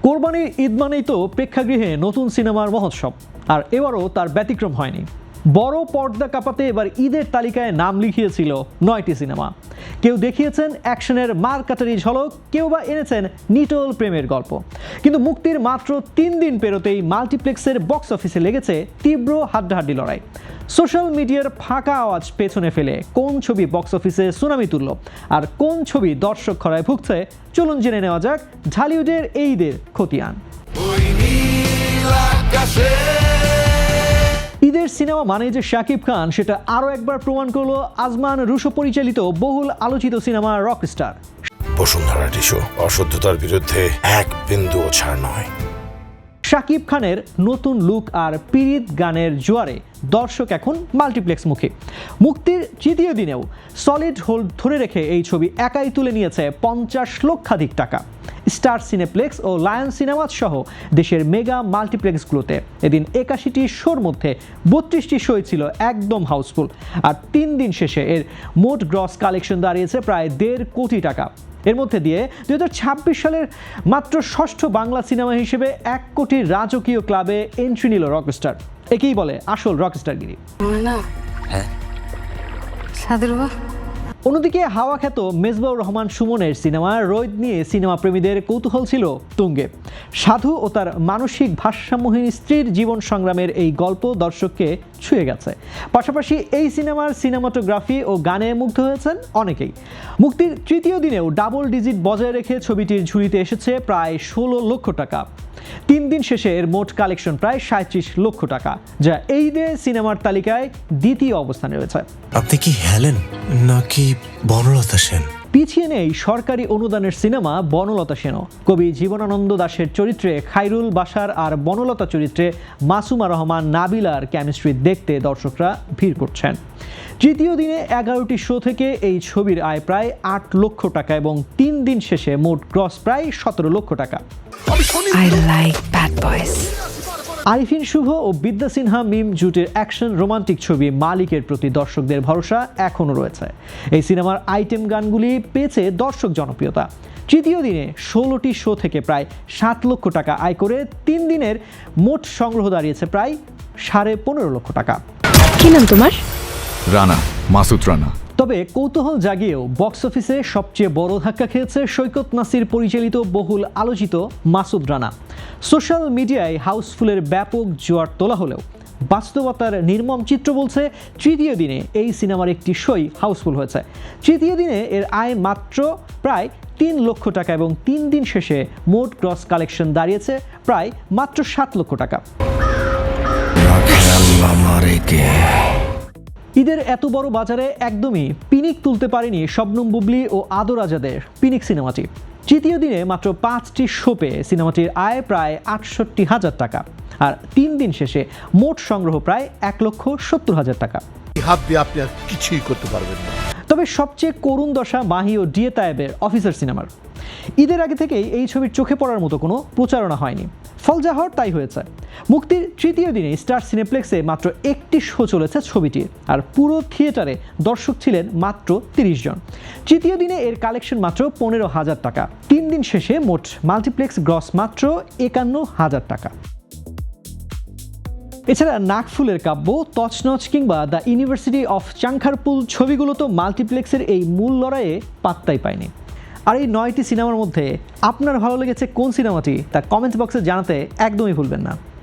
কোরবানির ঈদ মানেই তো প্রেক্ষাগৃহে নতুন সিনেমার মহোৎসব, আর এবারও তার ব্যতিক্রম হয়নি। বড় পর্দা কাঁপাতে এবার ঈদের তালিকায় নাম লিখিয়েছিল 9টি সিনেমা। কেউ দেখিয়েছেন অ্যাকশনের মারকাটারি ঝলক, কেউ বা এনেছেন নিটোল প্রেমের গল্প। কিন্তু মুক্তির মাত্র 3 দিন পেরোতেই মাল্টিপ্লেক্সের বক্স অফিসে লেগেছে তীব্র হাড্ডাহাড্ডি লড়াই। সোশ্যাল মিডিয়ার ফাঁকা আওয়াজ পেছনে ফেলে কোন ছবি বক্স অফিসে সুনামি তুলল আর কোন ছবি দর্শক খরায় ভুগছে, চলুন জেনে নেওয়া যাক ঢালিউডের এই ঈদের খতিয়ান। ঈদের সিনেমা মানে যে শাকিব খান, সেটা আরও একবার প্রমাণ করলো আজমান রুশো পরিচালিত বহুল আলোচিত সিনেমা রকস্টার। বসুন্ধরা টিস্যু অশুদ্ধতার বিরুদ্ধে এক বিন্দুও ছাড় নয়। শাকিব খানের নতুন লুক আর পীড়িত গানের জোয়ারে দর্শক এখন মাল্টিপ্লেক্স মুখী। মুক্তির তৃতীয় দিনেও সলিড হোল্ড ধরে রেখে এই ছবি একাই তুলে নিয়েছে 50 লক্ষাধিক টাকা। স্টার সিনেপ্লেক্স ও লায়ন সিনেমাস সহ দেশের মেগা মাল্টিপ্লেক্সগুলোতে এদিন 81টি শোর মধ্যে 32টি শোই ছিল একদম হাউসফুল। আর 3 দিন শেষে এর মোট গ্রস কালেকশন দাঁড়িয়েছে প্রায় 1.5 কোটি টাকা। এর মধ্যে দিয়ে 2026 সালের মাত্র ষষ্ঠ বাংলা সিনেমা হিসেবে 1 কোটি রাজকীয় ক্লাবে এন্ট্রি নিল রকস্টার। একেই বলে আসল রকস্টারগিরি। অন্যদিকে হাওয়া খ্যাত মেজবাউর রহমান সুমনের সিনেমা রোদ নিয়ে সিনেমা প্রেমীদের কৌতূহল ছিল তুঙ্গে। সাধু ও তার মানসিক ভারসাম্যহীন স্ত্রীর জীবন সংগ্রামের এই গল্প দর্শককে ছুঁয়ে গেছে। পাশাপাশি এই সিনেমার সিনেমাটোগ্রাফি ও গানে মুগ্ধ হয়েছেন অনেকেই। মুক্তির তৃতীয় দিনেও ডাবল ডিজিট বজায় রেখে ছবিটির ঝুলিতে এসেছে প্রায় 16 লক্ষ টাকা। 3 দিন শেষে এর মোট কালেকশন প্রায় 37 লক্ষ টাকা, যা এই ঈদে সিনেমার তালিকায় দ্বিতীয় অবস্থানে রয়েছে। আপনি কি হেলেন নাকি বনলতা সেন? পিছিয়ে নেই সরকারি অনুদানের সিনেমা বনলতা সেনও। কবি জীবনানন্দ দাশের চরিত্রে খাইরুল বাশার আর বনলতা চরিত্রে মাসুমা রহমান নাবিলার কেমিস্ট্রি দেখতে দর্শকরা ভিড় করছেন। তৃতীয় দিনে 11টি শো থেকে এই ছবির আয় প্রায় 8 লক্ষ টাকা এবং 3 দিন শেষে মোট গ্রস প্রায় 17 লক্ষ টাকা। আরিফিন শুভ ও বিদ্যা সিনহা মিম জুটের অ্যাকশন রোমান্টিক ছবি মালিকের প্রতি দর্শকদের ভরসা এখনও রয়েছে। এই সিনেমার আইটেম গানগুলি পেয়েছে দর্শক জনপ্রিয়তা। তৃতীয় দিনে 16টি শো থেকে প্রায় 7 লক্ষ টাকা আয় করে 3 দিনের মোট সংগ্রহ দাঁড়িয়েছে প্রায় 15.5 লক্ষ টাকা। কি নাম তোমার? রানা, মাসুদ রানা। তবে কৌতূহল জাগিয়েও বক্স অফিসে সবচেয়ে বড় ধাক্কা খেয়েছে সৈকত নাসির পরিচালিত বহুল আলোচিত মাসুদ রানা। সোশ্যাল মিডিয়ায় হাউসফুলের ব্যাপক জোয়ার তোলা হলেও বাস্তবতার নির্মম চিত্র বলছে তৃতীয় দিনে এই সিনেমার একটি শোই হাউসফুল হয়েছে। তৃতীয় দিনে এর আয় মাত্র প্রায় 3 লক্ষ টাকা এবং 3 দিন শেষে মোট গ্রস কালেকশন দাঁড়িয়েছে প্রায় মাত্র 7 লক্ষ টাকা। ঈদের এত বড় বাজারে একদমই পিনিক তুলতে পারেনি শবনম বুবলি ও আদর আজাদের পিনিক সিনেমাটি। তৃতীয় দিনে মাত্র 5টি শো পেয়ে সিনেমাটির আয় প্রায় 68,000 টাকা আর 3 দিন শেষে মোট সংগ্রহ প্রায় 1,70,000 টাকা। হাত দিয়ে আপনি আর কিছুই করতে পারবেন না। তবে সবচেয়ে করুণ দশা মাহি ও ডিএ তায়েবের অফিসার সিনেমার। ঈদের আগে থেকেই এই ছবির চোখে পড়ার মতো কোনো প্রচারণা হয়নি, ফল যা হওয়ার তাই হয়েছে। মুক্তির তৃতীয় দিনে স্টার সিনেপ্লেক্সে মাত্র 1টি শো চলেছে ছবিটির, আর পুরো থিয়েটারে দর্শক ছিলেন মাত্র 30 জন। তৃতীয় দিনে এর কালেকশন মাত্র 15,000 টাকা। 3 দিন শেষে মোট মাল্টিপ্লেক্স গ্রস মাত্র 51,000 টাকা। এছাড়া নাকফুলের কাব্য, তছনছ কিংবা দ্য ইউনিভার্সিটি অফ চাংখারপুল ছবিগুলো তো মাল্টিপ্লেক্সের এই মূল লড়াইয়ে পাত্তাই পায়নি। আর এই 9টি সিনেমার মধ্যে আপনার ভালো লেগেছে কোন সিনেমাটি তা কমেন্ট বক্সে জানাতে একদমই ভুলবেন না।